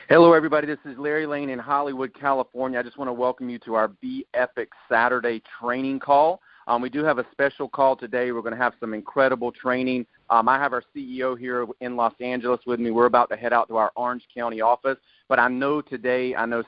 Hello, everybody. This is Larry Lane in Hollywood, California. I just want to welcome you to our Be Epic Saturday training call. We do have a special call today. We're going to have some incredible training. I have our CEO here in Los Angeles with me. We're about to head out to our Orange County office. But I know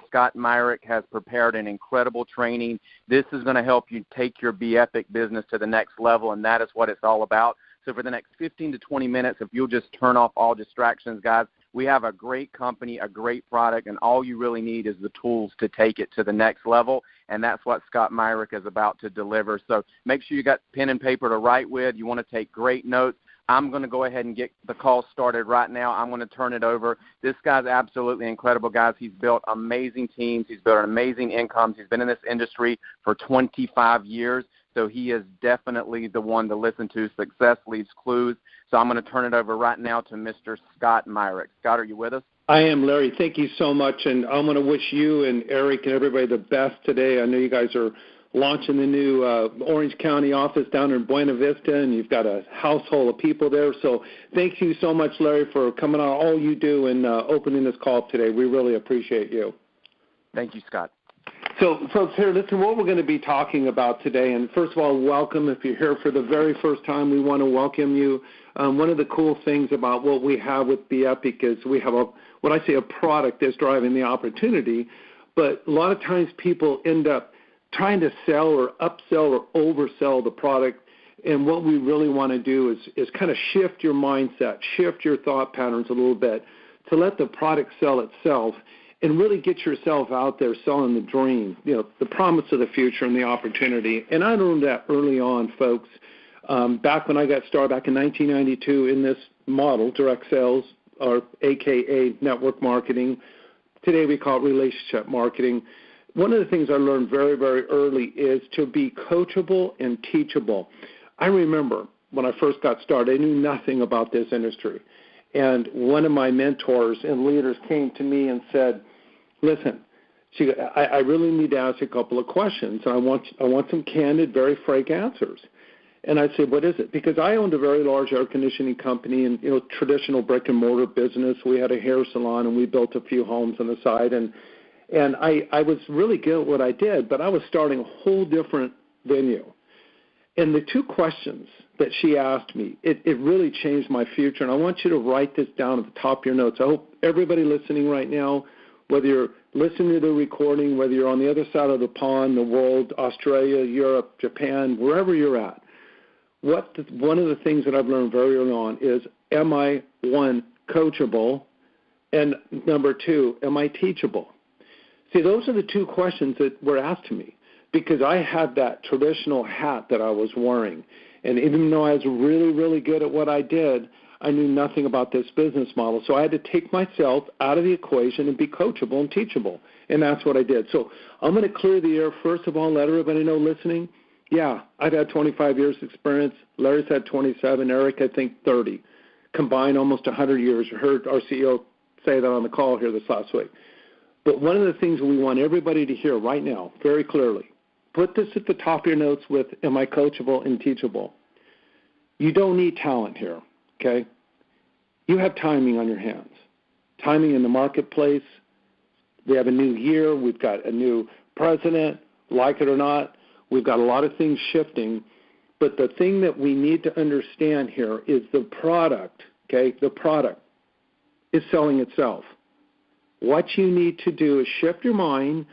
Scott Myrick has prepared an incredible training. This is going to help you take your Be Epic business to the next level, and that is what it's all about. So for the next 15 to 20 minutes, if you'll just turn off all distractions, guys, we have a great company, a great product, and all you really need is the tools to take it to the next level, and that's what Scott Myrick is about to deliver. So make sure you got pen and paper to write with. You want to take great notes. I'm going to go ahead and get the call started right now. I'm going to turn it over. This guy's absolutely incredible, guys. He's built amazing teams. He's built amazing incomes. He's been in this industry for 25 years. So he is definitely the one to listen to. Success leaves clues. So I'm going to turn it over right now to Mr. Scott Myrick. Scott, are you with us? I am, Larry. Thank you so much. And I'm going to wish you and Eric and everybody the best today. I know you guys are launching the new Orange County office down in Buena Vista, and you've got a household of people there. So thank you so much, Larry, for coming on, all you do, and opening this call today. We really appreciate you. Thank you, Scott. So, folks, here, listen, what we're going to be talking about today, and first of all, welcome. If you're here for the very first time, we want to welcome you. One of the cool things about what we have with Be Epic is we have a product that's driving the opportunity, but a lot of times people end up trying to sell or upsell or oversell the product, and what we really want to do is kind of shift your mindset, shift your thought patterns a little bit to let the product sell itself and really get yourself out there selling the dream, the promise of the future and the opportunity. And I learned that early on, folks, back when I got started back in 1992 in this model, direct sales, or AKA network marketing. Today we call it relationship marketing. One of the things I learned very, very early is to be coachable and teachable. I remember when I first got started, I knew nothing about this industry. And one of my mentors and leaders came to me and said, listen, I really need to ask you a couple of questions. And I want some candid, very frank answers. And I said, what is it? Because I owned a very large air conditioning company and, traditional brick and mortar business. We had a hair salon and we built a few homes on the side. And I was really good at what I did, but I was starting a whole different venue. And the two questions that she asked me, it really changed my future. And I want you to write this down at the top of your notes. I hope everybody listening right now, whether you're listening to the recording, whether you're on the other side of the pond, the world, Australia, Europe, Japan, wherever you're at, one of the things that I've learned very early on is, am I, one, coachable, and number two, am I teachable? See, those are the two questions that were asked to me because I had that traditional hat that I was wearing. And even though I was really, really good at what I did, I knew nothing about this business model. So I had to take myself out of the equation and be coachable and teachable. And that's what I did. So I'm going to clear the air. First of all, let everybody know listening, yeah, I've had 25 years experience. Larry's had 27. Eric, I think, 30. Combined almost 100 years. You heard our CEO say that on the call here this last week. But one of the things we want everybody to hear right now, very clearly, put this at the top of your notes with, am I coachable and teachable? You don't need talent here, okay? You have timing on your hands. Timing in the marketplace. We have a new year. We've got a new president, like it or not. We've got a lot of things shifting. But the thing that we need to understand here is the product, okay? The product is selling itself. What you need to do is shift your mind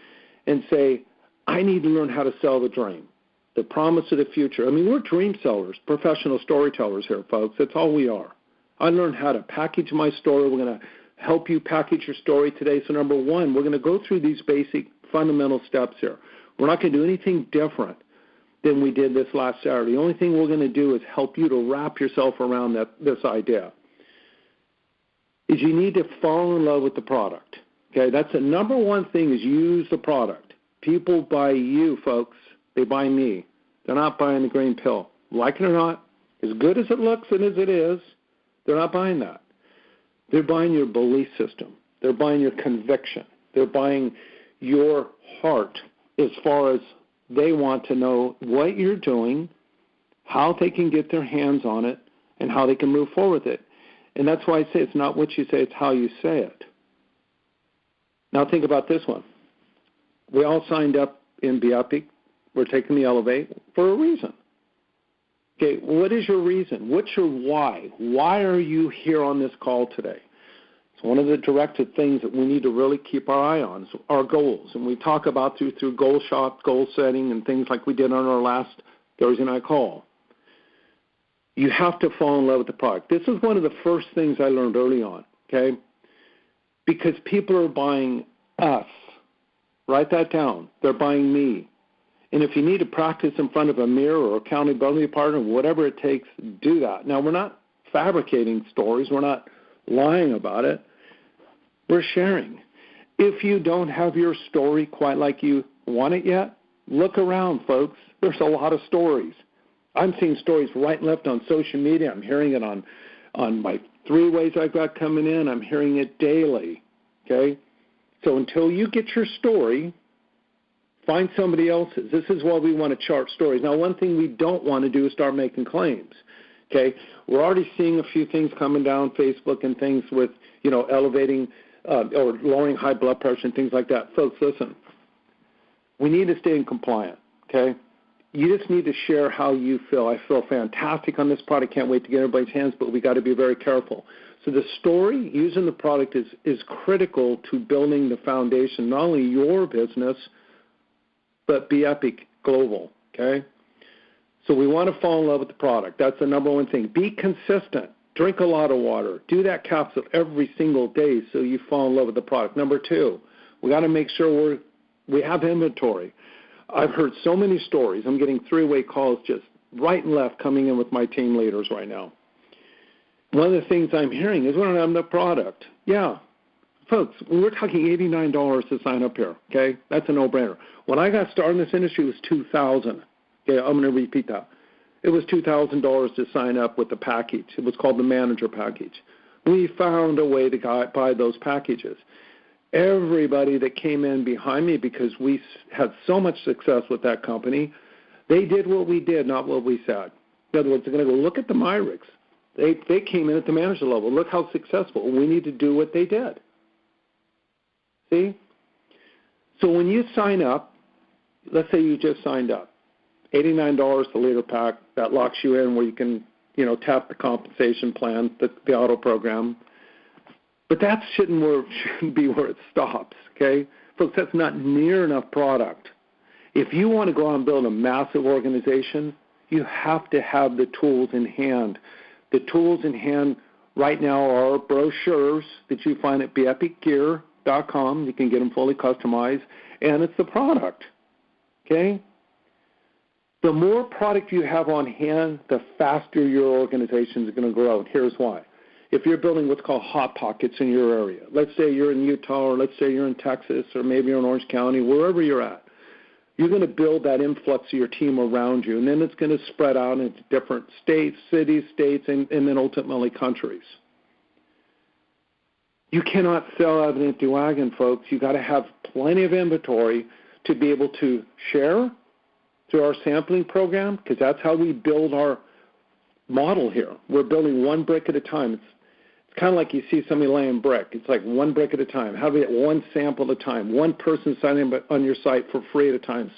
and say, I need to learn how to sell the dream, the promise of the future. I mean, we're dream sellers, professional storytellers here, folks. That's all we are. I learned how to package my story. We're going to help you package your story today. So number one, we're going to go through these basic fundamental steps here. We're not going to do anything different than we did this last Saturday. The only thing we're going to do is help you to wrap yourself around this idea. Is you need to fall in love with the product. Okay, that's the number one thing is use the product. People buy you, folks. They buy me. They're not buying the green pill. Like it or not, as good as it looks and as it is, they're not buying that. They're buying your belief system. They're buying your conviction. They're buying your heart as far as they want to know what you're doing, how they can get their hands on it, and how they can move forward with it. And that's why I say it's not what you say, it's how you say it. Now think about this one. We all signed up in BEPIC. We're taking the Elevate for a reason. Okay, what is your reason? What's your why? Why are you here on this call today? It's one of the directed things that we need to really keep our eye on, so our goals. And we talk about through goal shop, goal setting, and things like we did on our last Thursday night call. You have to fall in love with the product. This is one of the first things I learned early on, okay? Because people are buying us. Write that down. They're buying me. And if you need to practice in front of a mirror or accountability partner, whatever it takes, do that. Now, we're not fabricating stories. We're not lying about it. We're sharing. If you don't have your story quite like you want it yet, look around, folks. There's a lot of stories. I'm seeing stories right and left on social media. I'm hearing it on my 3 ways I've got coming in. I'm hearing it daily, okay? So until you get your story, find somebody else's. This is why we want to chart stories. Now, one thing we don't want to do is start making claims, okay? We're already seeing a few things coming down Facebook and things with, elevating or lowering high blood pressure and things like that. Folks, listen, we need to stay in compliant, okay? You just need to share how you feel. I feel fantastic on this product. Can't wait to get everybody's hands, but we got to be very careful. So the story using the product is critical to building the foundation, not only your business, but BEPIC Global, okay? So we want to fall in love with the product. That's the number one thing. Be consistent. Drink a lot of water. Do that capsule every single day so you fall in love with the product. Number 2, we got to make sure we have inventory. I've heard so many stories. I'm getting 3-way calls just right and left coming in with my team leaders right now. One of the things I'm hearing is we don't have enough product. Yeah. Folks, we're talking $89 to sign up here, okay? That's a no-brainer. When I got started in this industry, it was $2,000. Okay, I'm going to repeat that. It was $2,000 to sign up with the package. It was called the manager package. We found a way to buy those packages. Everybody that came in behind me, because we had so much success with that company, they did what we did, not what we said. In other words, they're going to go look at the Myrics. They came in at the manager level. Look how successful. We need to do what they did. See? So when you sign up, let's say you just signed up, $89 the leader pack, that locks you in where you can, tap the compensation plan, the auto program. But that shouldn't be where it stops, okay? Folks, that's not near enough product. If you want to go out and build a massive organization, you have to have the tools in hand. The tools in hand right now are brochures that you find at BEPICgear.com. You can get them fully customized, and it's the product, okay? The more product you have on hand, the faster your organization is going to grow. And here's why. If you're building what's called hot pockets in your area, let's say you're in Utah, or let's say you're in Texas, or maybe you're in Orange County, wherever you're at, you're going to build that influx of your team around you, and then it's going to spread out into different states, cities, states, and then ultimately countries. You cannot sell out of an empty wagon, folks. You got to have plenty of inventory to be able to share through our sampling program, because that's how we build our model here. We're building one brick at a time. It's kind of like you see somebody laying brick. It's like one brick at a time. How do we get one sample at a time? One person signing up on your site for free at a time.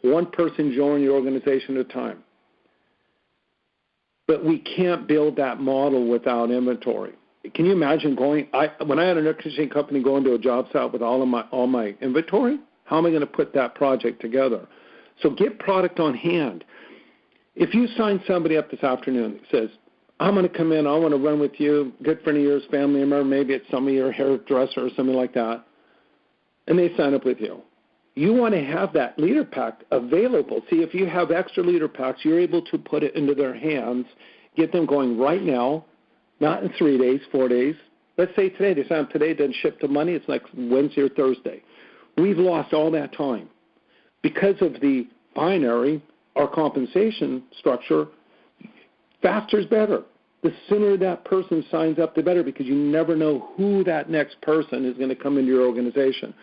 One person joining your organization at a time. But we can't build that model without inventory. Can you imagine when I had an air conditioning company going to a job site with all my inventory? How am I going to put that project together? So get product on hand. If you sign somebody up this afternoon that says, I'm going to come in, I want to run with you, good friend of yours, family member, maybe it's some of your hairdresser or something like that, and they sign up with you. You want to have that leader pack available. See, if you have extra leader packs, you're able to put it into their hands, get them going right now, not in 3 days, 4 days. Let's say today, they sign up today, then ship to Monday, it's like Wednesday or Thursday. We've lost all that time. Because of the binary, our compensation structure, faster is better. The sooner that person signs up, the better, because you never know who that next person is going to come into your organization.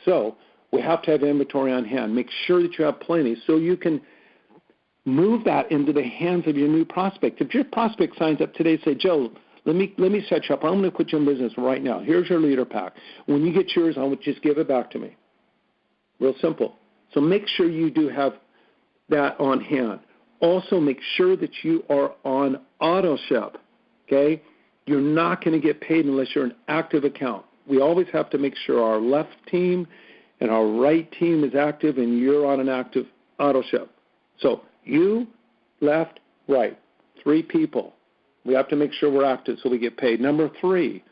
So we have to have inventory on hand. Make sure that you have plenty so you can move that into the hands of your new prospect. If your prospect signs up today, say, Joe, Let me set you up. I'm going to put you in business right now. Here's your leader pack. When you get yours, I would just give it back to me. Real simple. So make sure you do have that on hand. Also, make sure that you are on AutoShip, okay? You're not going to get paid unless you're an active account. We always have to make sure our left team and our right team is active and you're on an active AutoShip. So you, left, right, 3 people. We have to make sure we're active so we get paid. Number 3,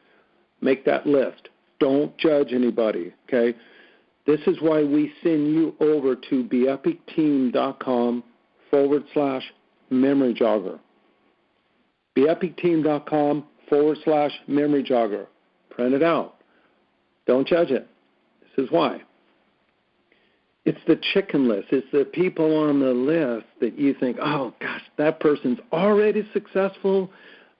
make that list. Don't judge anybody, okay? This is why we send you over to beepicteam.com/memory jogger. beepicteam.com/memory jogger. Print it out. Don't judge it. This is why. It's the chicken list. It's the people on the list that you think, oh, gosh, that person's already successful.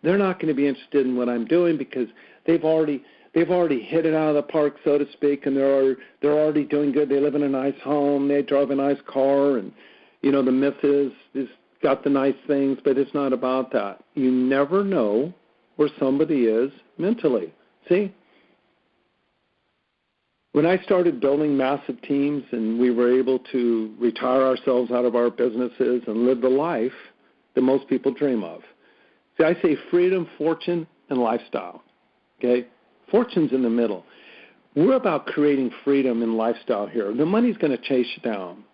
They're not going to be interested in what I'm doing because they've already hit it out of the park, so to speak, and they're already doing good. They live in a nice home. They drive a nice car, and, you know, the myth is got the nice things, but it's not about that. You never know where somebody is mentally. See? When I started building massive teams and we were able to retire ourselves out of our businesses and live the life that most people dream of. See, I say freedom, fortune, and lifestyle. Okay? Fortune's in the middle. We're about creating freedom and lifestyle here. The money's going to chase you down.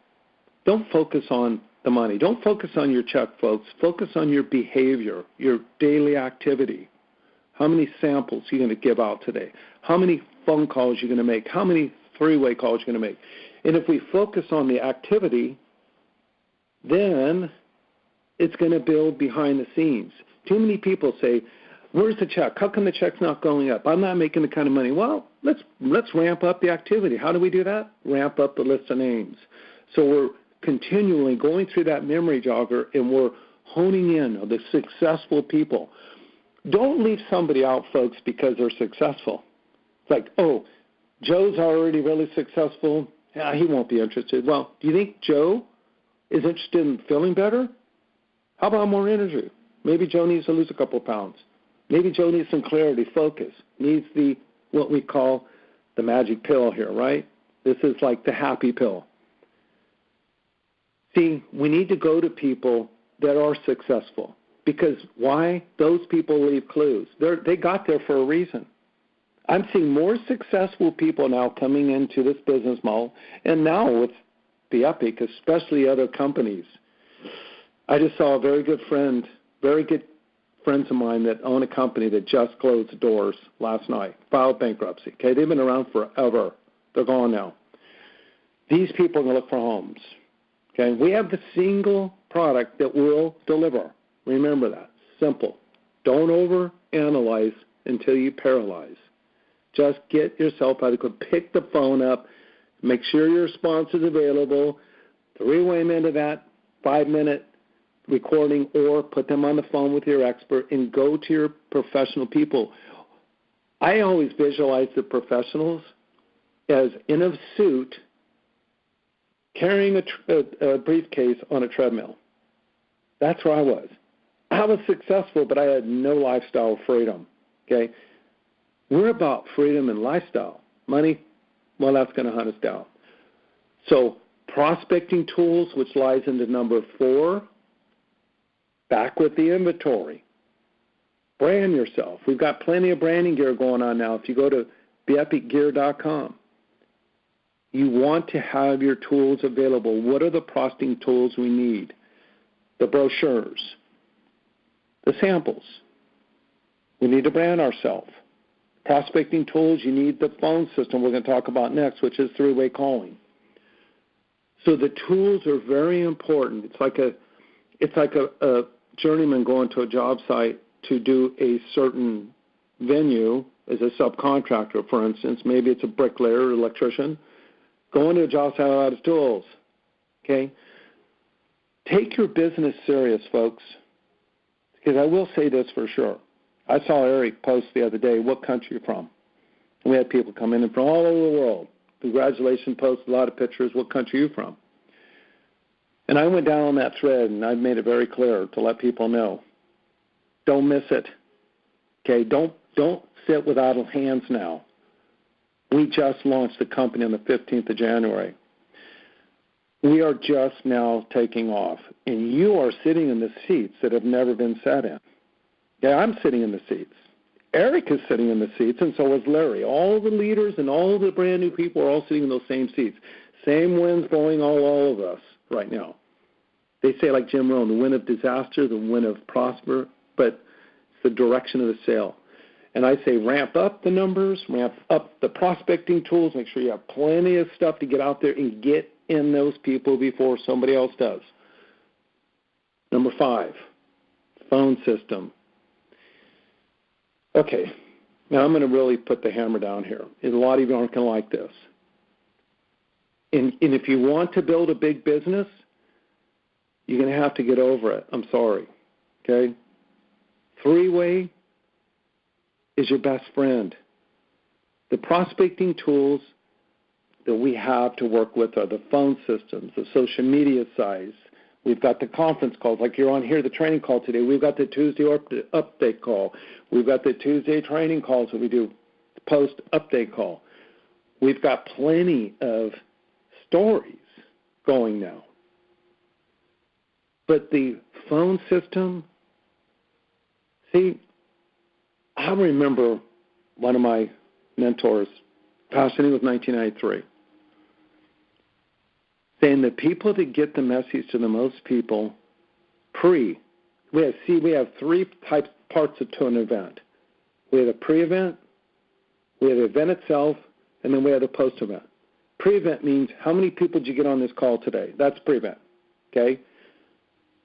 Don't focus on the money. Don't focus on your check, folks. Focus on your behavior, your daily activity. How many samples are you going to give out today? How many phone calls you're going to make? How many 3-way calls you're going to make? And if we focus on the activity, then it's going to build behind the scenes. Too many people say, where's the check? How come the check's not going up? I'm not making the kind of money. Well, let's ramp up the activity. How do we do that? Ramp up the list of names. So we're continually going through that memory jogger, and we're honing in on the successful people. Don't leave somebody out, folks, because they're successful. It's like, oh, Joe's already really successful. Yeah, he won't be interested. Well, do you think Joe is interested in feeling better? How about more energy? Maybe Joe needs to lose a couple of pounds. Maybe Joe needs some clarity, focus, needs what we call the magic pill here, right? This is like the happy pill. See, we need to go to people that are successful. Because why? Those people leave clues. They got there for a reason. I'm seeing more successful people now coming into this business model, and now with the Epic, especially other companies. I just saw a very good friends of mine that own a company that just closed the doors last night, filed bankruptcy. Okay, they've been around forever. They're gone now. These people are going to look for homes. Okay, we have the single product that will deliver. Remember that. Simple. Don't overanalyze until you paralyze. Just get yourself out of the pick the phone up, make sure your response is available, 3-way them into that 5-minute recording, or put them on the phone with your expert and go to your professional people. I always visualize the professionals as in a suit carrying a briefcase on a treadmill. That's where I was. I was successful, but I had no lifestyle freedom, okay? We're about freedom and lifestyle. Money, well, that's going to hunt us down. So prospecting tools, which lies into number 4, back with the inventory. Brand yourself. We've got plenty of branding gear going on now. If you go to beepicgear.com, you want to have your tools available. What are the prospecting tools we need? The brochures, the samples. We need to brand ourselves. Prospecting tools, you need the phone system we're going to talk about next, which is 3-way calling. So the tools are very important. It's like a journeyman going to a job site to do a certain venue as a subcontractor, for instance. Maybe it's a bricklayer or electrician. Going to a job site without his tools. Okay? Take your business serious, folks. Because I will say this for sure. I saw Eric post the other day, what country you're from. And we had people come in from all over the world. Congratulations, post a lot of pictures, what country you from. And I went down on that thread, and I made it very clear to let people know, don't miss it. Okay, don't sit with idle hands now. We just launched the company on the 15th of January. We are just now taking off, and you are sitting in the seats that have never been sat in. Yeah, I'm sitting in the seats. Eric is sitting in the seats, and so is Larry. All the leaders and all the brand new people are all sitting in those same seats. Same winds blowing all of us right now. They say, like Jim Rohn, the wind of disaster, the wind of prosper, but it's the direction of the sail. And I say ramp up the numbers, ramp up the prospecting tools, make sure you have plenty of stuff to get out there and get in those people before somebody else does. Number 5, phone system. Okay, now I'm going to really put the hammer down here. A lot of you aren't going to like this. And if you want to build a big business, you're going to have to get over it. I'm sorry. Okay? 3-way is your best friend. The prospecting tools that we have to work with are the phone systems, the social media sites. We've got the conference calls, like you're on here, the training call today. We've got the Tuesday update call. We've got the Tuesday training calls that we do, post-update call. We've got plenty of stories going now. But the phone system, see, I remember one of my mentors, passed away in 1993, saying the people that get the message to the most people we have 3 parts to an event. We have a pre-event, we have the event itself, and then we have the post-event. Pre-event means how many people did you get on this call today? That's pre-event, okay?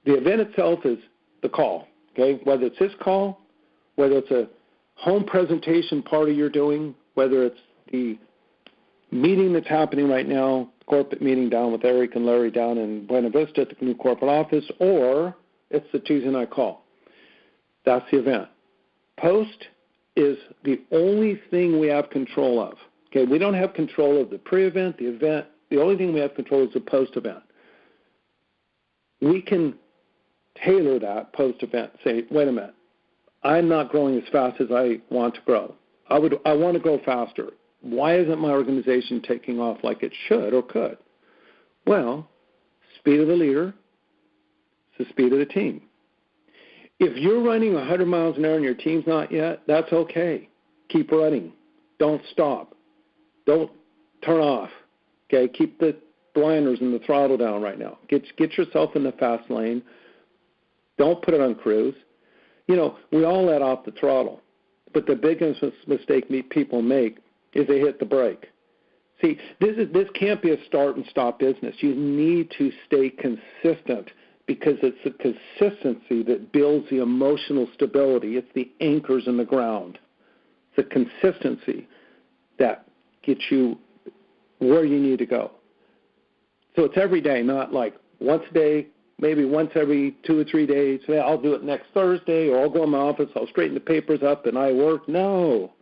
The event itself is the call, okay? Whether it's this call, whether it's a home presentation party you're doing, whether it's the meeting that's happening right now, corporate meeting down with Eric and Larry down in Buena Vista at the new corporate office, or it's the Tuesday night call. That's the event. Post is the only thing we have control of. Okay, we don't have control of the pre-event, the event. The only thing we have control is the post-event. We can tailor that post-event. Say, wait a minute, I'm not growing as fast as I want to grow. I want to grow faster. Why isn't my organization taking off like it should or could? Well, speed of the leader is the speed of the team. If you're running 100 miles an hour and your team's not yet, that's okay. Keep running. Don't stop. Don't turn off. Okay, keep the blinders and the throttle down right now. Get yourself in the fast lane. Don't put it on cruise. You know, we all let off the throttle, but the biggest mistake people make is they hit the brake. See, this can't be a start and stop business. You need to stay consistent because it's the consistency that builds the emotional stability. It's the anchors in the ground. It's the consistency that gets you where you need to go. So it's every day, not like once a day, maybe once every 2 or 3 days. Well, I'll do it next Thursday, or I'll go in my office, I'll straighten the papers up, and I work. No.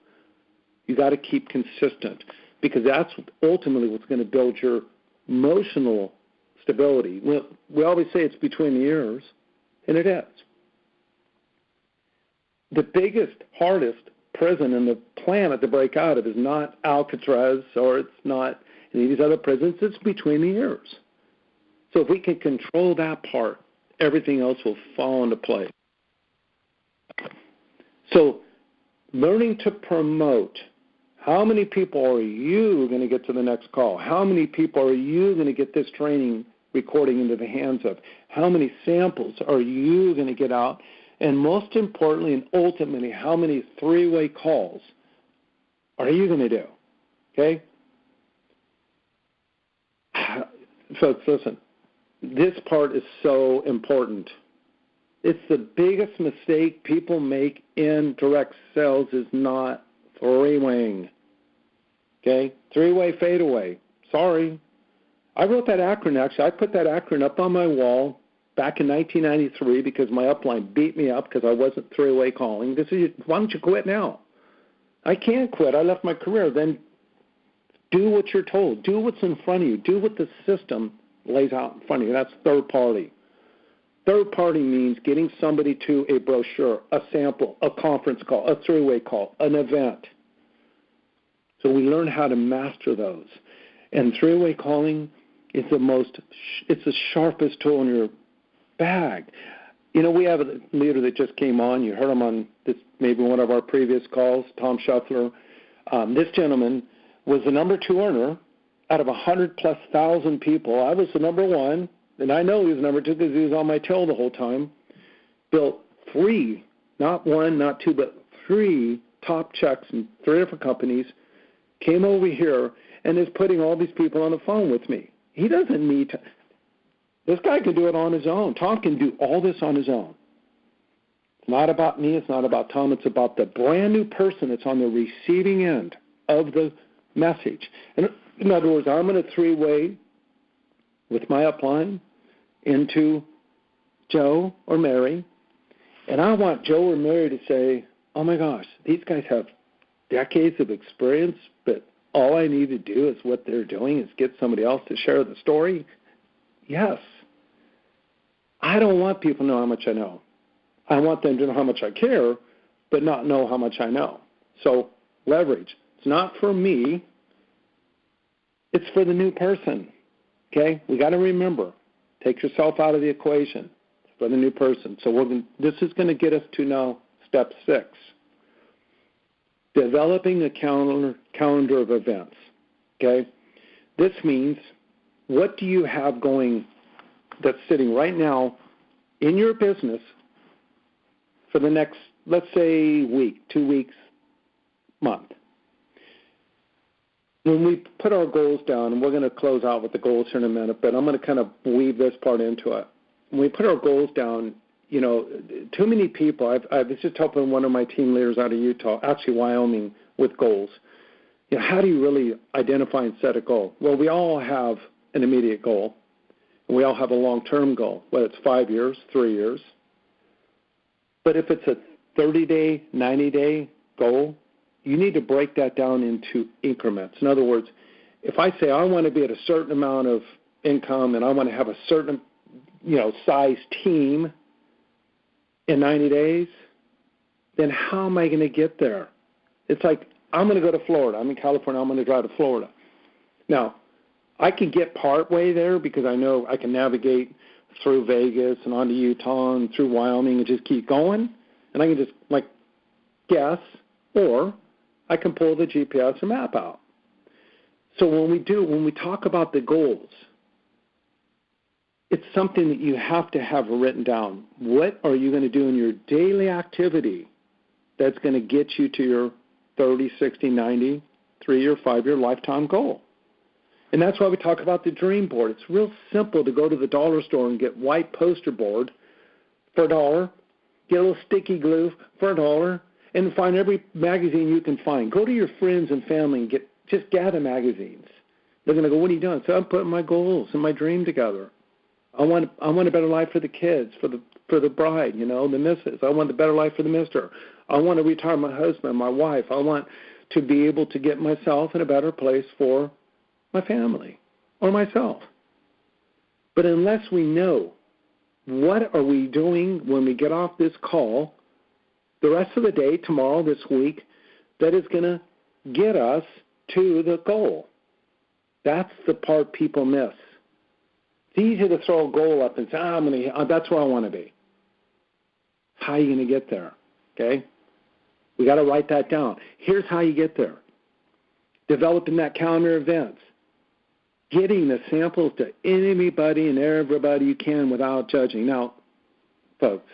You got to keep consistent because that's ultimately what's going to build your emotional stability. We always say it's between the ears, and it is. The biggest, hardest prison in the planet to break out of is not Alcatraz or it's not any of these other prisons. It's between the ears. So if we can control that part, everything else will fall into place. So learning to promote. How many people are you going to get to the next call? How many people are you going to get this training recording into the hands of? How many samples are you going to get out? And most importantly and ultimately, how many 3-way calls are you going to do? Okay? Folks, listen. This part is so important. It's the biggest mistake people make in direct sales is not 3-waying. Okay? 3-way fadeaway. Sorry. I wrote that acronym. Actually, I put that acronym up on my wall back in 1993 because my upline beat me up because I wasn't 3-way calling. Why don't you quit now? I can't quit. I left my career. Then do what you're told. Do what's in front of you. Do what the system lays out in front of you. That's third party. Third party means getting somebody to a brochure, a sample, a conference call, a three-way call, an event. So we learn how to master those. And three-way calling is it's the sharpest tool in your bag. You know, we have a leader that just came on. You heard him on this, maybe one of our previous calls, Tom Shuffler. This gentleman was the number 2 earner out of 100,000+ people. I was the number 1, and I know he was number 2 because he was on my tail the whole time. Built 3, not 1, not 2, but 3 top checks in 3 different companies, came over here and is putting all these people on the phone with me. He doesn't need to. This guy can do it on his own. Tom can do all this on his own. It's not about me. It's not about Tom. It's about the brand new person that's on the receiving end of the message. And in other words, I'm in a 3-way with my upline into Joe or Mary, and I want Joe or Mary to say, oh my gosh, these guys have decades of experience, but all I need to do is what they're doing is get somebody else to share the story. Yes. I don't want people to know how much I know. I want them to know how much I care, but not know how much I know. So leverage. It's not for me. It's for the new person. Okay? We got to remember, take yourself out of the equation. It's for the new person. So this is going to get us to now step 6. Developing a calendar of events. Okay? This means, what do you have going that's sitting right now in your business for the next, let's say, week, 2 weeks, month? When we put our goals down, and we're going to close out with the goals here in a minute, but I'm going to kind of weave this part into it. When we put our goals down, you know, too many people, I was just helping one of my team leaders out of Utah, actually Wyoming, with goals. You know, how do you really identify and set a goal? Well, we all have an immediate goal, and we all have a long-term goal, whether it's 5 years, 3 years. But if it's a 30-day, 90-day goal, you need to break that down into increments. In other words, if I say I want to be at a certain amount of income and I want to have a certain, size team in 90 days, then how am I going to get there? It's like, I'm going to go to Florida. I'm in California. I'm going to drive to Florida. Now, I can get part way there because I know I can navigate through Vegas and onto Utah and through Wyoming and just keep going. And I can just, guess, or I can pull the GPS or map out. So when we talk about the goals, it's something that you have to have written down. What are you going to do in your daily activity that's going to get you to your 30, 60, 90, 3-year, 5-year lifetime goal? And that's why we talk about the dream board. It's real simple to go to the dollar store and get white poster board for $1, get a little sticky glue for $1, and find every magazine you can find. Go to your friends and family and just gather magazines. They're going to go, what are you doing? So I'm putting my goals and my dream together. I want a better life for the kids, for the bride, the missus. I want a better life for the mister. I want to retire my husband, my wife. I want to be able to get myself in a better place for my family or myself. But unless we know what are we doing when we get off this call, the rest of the day, tomorrow, this week, that is going to get us to the goal. That's the part people miss. It's easy to throw a goal up and say, that's where I want to be. How are you going to get there? Okay? We got to write that down. Here's how you get there. Developing that calendar of events. Getting the samples to anybody and everybody you can without judging. Now, folks,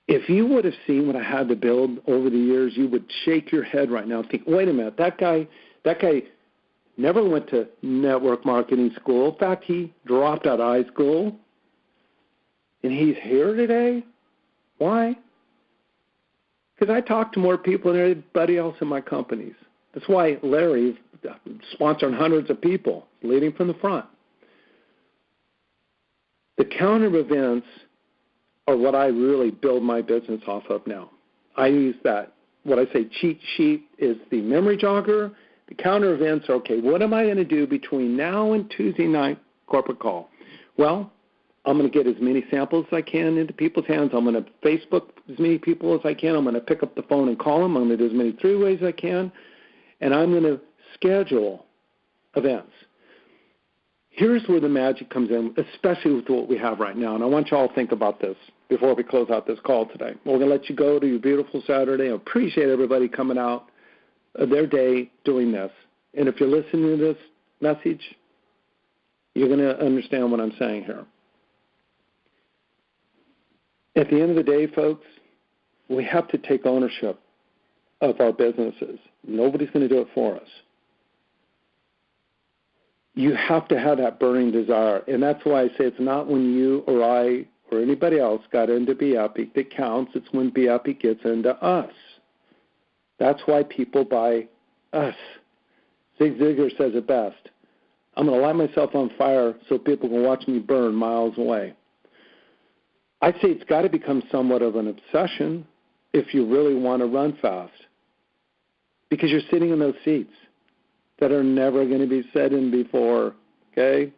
if you would have seen what I had to build over the years, you would shake your head right now and think, wait a minute, that guy never went to network marketing school. In fact, he dropped out of high school, and he's here today? Why? Because I talk to more people than everybody else in my companies. That's why Larry's sponsoring hundreds of people, leading from the front. The calendar of events are what I really build my business off of now. I use that. What I say cheat sheet is the memory jogger. The calendar events are, okay, what am I going to do between now and Tuesday night corporate call? Well, I'm going to get as many samples as I can into people's hands. I'm going to Facebook as many people as I can. I'm going to pick up the phone and call them. I'm going to do as many 3-ways as I can. And I'm going to schedule events. Here's where the magic comes in, especially with what we have right now. And I want you all to think about this before we close out this call today. We're going to let you go to your beautiful Saturday. I appreciate everybody coming out of their day doing this. And if you're listening to this message, you're going to understand what I'm saying here. At the end of the day, folks, we have to take ownership of our businesses. Nobody's going to do it for us. You have to have that burning desire. And that's why I say it's not when you or I or anybody else got into Be Epic that counts. It's when Be Epic gets into us. That's why people buy us. Zig Ziglar says it best. I'm going to light myself on fire so people can watch me burn miles away. I'd say it's got to become somewhat of an obsession if you really want to run fast, because you're sitting in those seats that are never going to be sat in before, okay?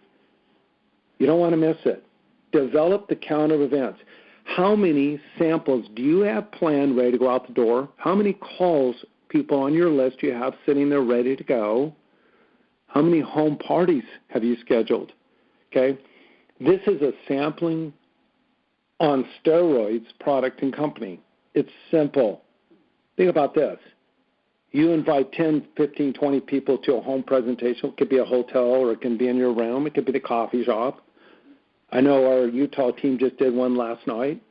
You don't want to miss it. Develop the count of events. How many samples do you have planned, ready to go out the door? How many calls, people on your list, you have sitting there ready to go? How many home parties have you scheduled? Okay? This is a sampling on steroids product and company. It's simple. Think about this. You invite 10, 15, 20 people to a home presentation. It could be a hotel or it can be in your room. It could be the coffee shop. I know our Utah team just did one last night.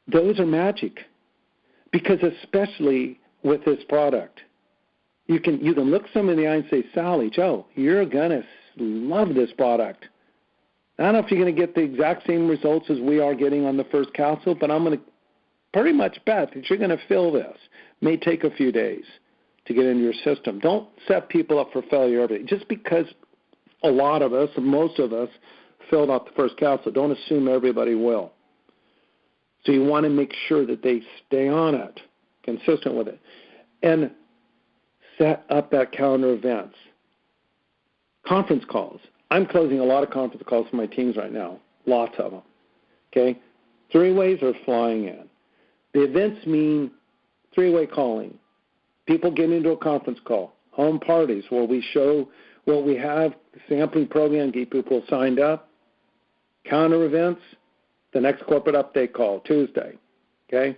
Those are magic, because especially with this product, you can look someone in the eye and say, Sally, Joe, you're going to love this product. I don't know if you're going to get the exact same results as we are getting on the first capsule, but I'm going to pretty much bet that you're going to feel this. It may take a few days to get into your system. Don't set people up for failure every day. Just because a lot of us, most of us, filled out the first capsule, don't assume everybody will. So you want to make sure that they stay on it, consistent with it, and set up that calendar events. Conference calls. I'm closing a lot of conference calls for my teams right now, lots of them. Okay? 3-ways are flying in. The events mean 3-way calling. People get into a conference call, home parties where we show what we have, the sampling program, get people signed up, counter events, the next corporate update call, Tuesday. Okay?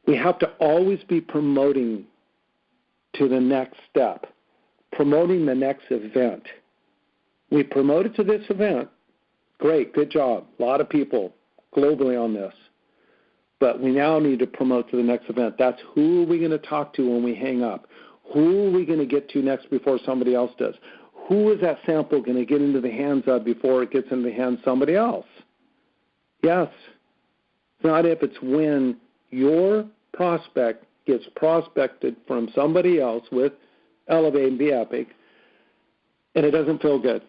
We have to always be promoting to the next step, promoting the next event. We promoted to this event. Great, good job. A lot of people globally on this. But we now need to promote to the next event. That's who are we going to talk to when we hang up? Who are we going to get to next before somebody else does? Who is that sample going to get into the hands of before it gets into the hands of somebody else? Yes. It's not if, it's when your prospect gets prospected from somebody else with Elevate and Be Epic, and it doesn't feel good.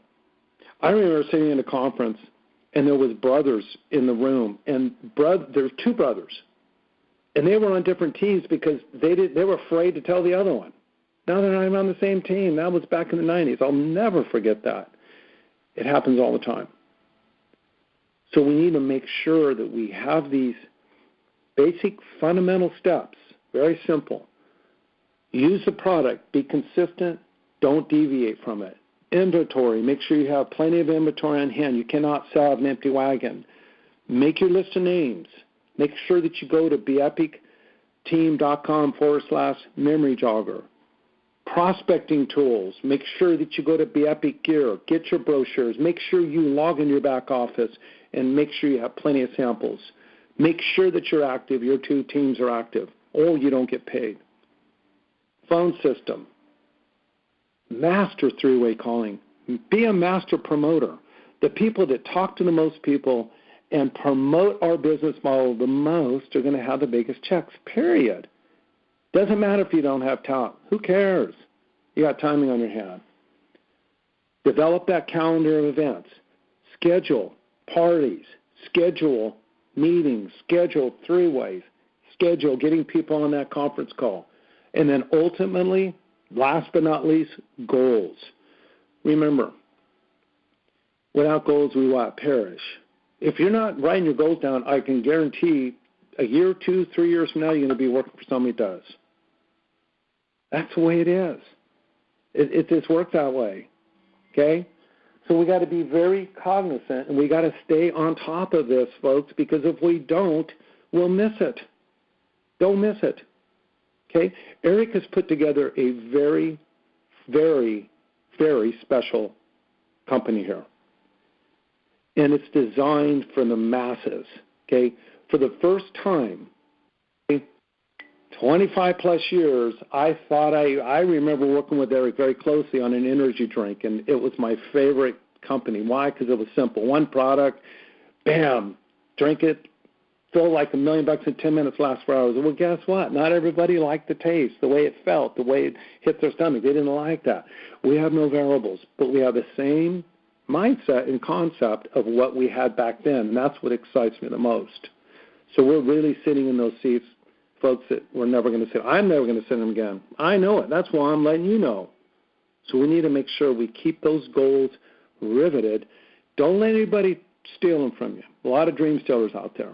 I remember sitting in a conference, and there was brothers in the room, and there's 2 brothers, and they were on different teams because they were afraid to tell the other one. Now they're not even on the same team. That was back in the 90s. I'll never forget that. It happens all the time. So we need to make sure that we have these basic fundamental steps, very simple. Use the product, be consistent, don't deviate from it. Inventory, make sure you have plenty of inventory on hand. You cannot sell an empty wagon. Make your list of names. Make sure that you go to beepicteam.com/memory jogger. Prospecting tools. Make sure that you go to Be Epic Gear. Get your brochures. Make sure you log in your back office and make sure you have plenty of samples. Make sure that you're active, your 2 teams are active, or you don't get paid. Phone system. Master 3-way calling. Be a master promoter. The people that talk to the most people and promote our business model the most are going to have the biggest checks, period. Doesn't matter if you don't have talent. Who cares? You got timing on your hand. Develop that calendar of events. Schedule parties. Schedule meetings. Schedule 3-ways. Schedule getting people on that conference call. And then ultimately, last but not least, goals. Remember, Without goals, we what? Perish. If you're not writing your goals down, I can guarantee a year, 2, 3 years from now, you're going to be working for somebody who does. That's the way it is. It just works that way, okay? So we got to be very cognizant, and we got to stay on top of this, folks, because if we don't, we'll miss it. Don't miss it, okay? Eric has put together a very, very, very special company here, and it's designed for the masses, okay? For the first time, 25-plus years, I thought I remember working with Eric very closely on an energy drink, and it was my favorite company. Why? Because it was simple. One product, bam, drink it, feel like $1 million in 10 minutes, last 4 hours. Well, guess what? Not everybody liked the taste, the way it felt, the way it hit their stomach. They didn't like that. We have no variables, but we have the same mindset and concept of what we had back then, and that's what excites me the most. So we're really sitting in those seats, folks, that we're never going to sit. I'm never going to sit in them again. I know it. That's why I'm letting you know. So we need to make sure we keep those goals riveted. Don't let anybody steal them from you. A lot of dream stealers out there.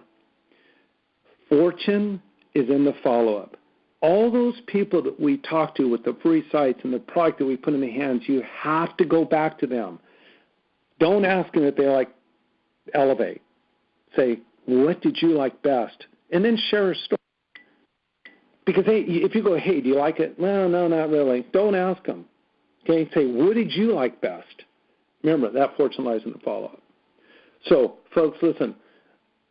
Fortune is in the follow-up. All those people that we talk to with the free sites and the product that we put in their hands, you have to go back to them. Don't ask them if they like Elevate. Say, what did you like best? And then share a story. Because, hey, if you go, hey, do you like it? No, not really. Don't ask them. Okay, say, what did you like best? Remember, that fortune lies in the follow-up. So, folks, listen,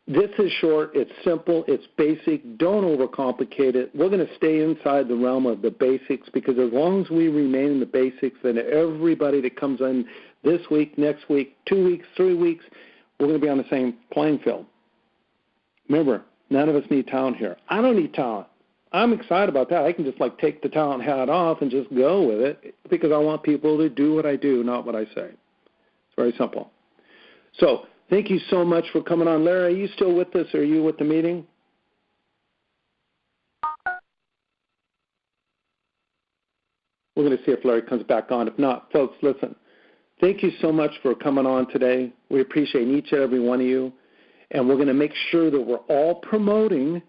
this is short, it's simple, it's basic. Don't overcomplicate it. We're going to stay inside the realm of the basics, because as long as we remain in the basics, then everybody that comes in this week, next week, 2 weeks, 3 weeks, we're going to be on the same playing field. Remember, none of us need talent here. I don't need talent. I'm excited about that. I can just take the talent hat off and just go with it, because I want people to do what I do, not what I say. It's very simple. So thank you so much for coming on. Larry, are you still with us, or are you with the meeting? We're going to see if Larry comes back on. If not, folks, listen, thank you so much for coming on today. We appreciate each and every one of you, and we're going to make sure that we're all promoting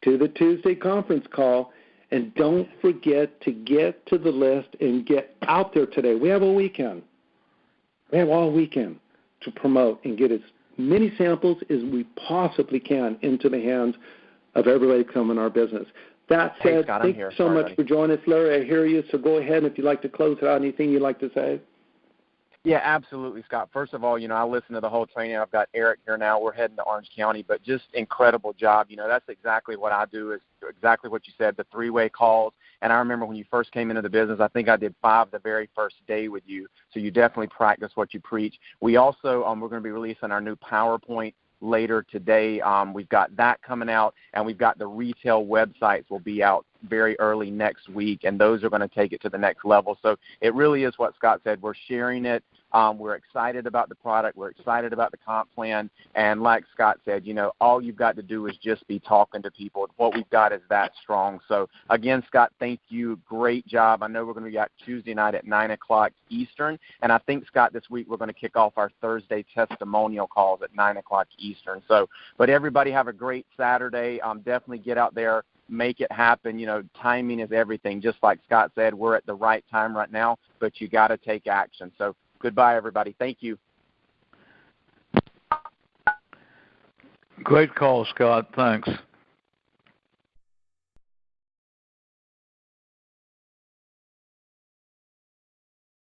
to the Tuesday conference call. And don't forget to get to the list and get out there today. We have a weekend. We have all weekend to promote and get as many samples as we possibly can into the hands of everybody coming in our business. That said, hey, Scott, thank you so much for joining us. Larry, I hear you, so go ahead. If you'd like to close it out, anything you'd like to say? Yeah, absolutely, Scott. First of all, I listened to the whole training. I've got Eric here now. We're heading to Orange County, but just incredible job. That's exactly what I do, is exactly what you said, the three-way calls. And I remember when you first came into the business, I think I did 5 the very first day with you. So you definitely practice what you preach. We also, we're going to be releasing our new PowerPoint later today. We've got that coming out, and we've got the retail websites will be out very early next week, and those are going to take it to the next level. So it really is what Scott said. We're sharing it. We're excited about the product. We're excited about the comp plan. And like Scott said, all you've got to do is just be talking to people. What we've got is that strong. So, again, Scott, thank you. Great job. I know we're going to be out Tuesday night at 9 o'clock Eastern. And I think, Scott, this week we're going to kick off our Thursday testimonial calls at 9 o'clock Eastern. So, but everybody have a great Saturday. Definitely get out there. Make it happen. Timing is everything. Just like Scott said, we're at the right time right now, but you got to take action. So goodbye, everybody. Thank you. Great call, Scott. Thanks.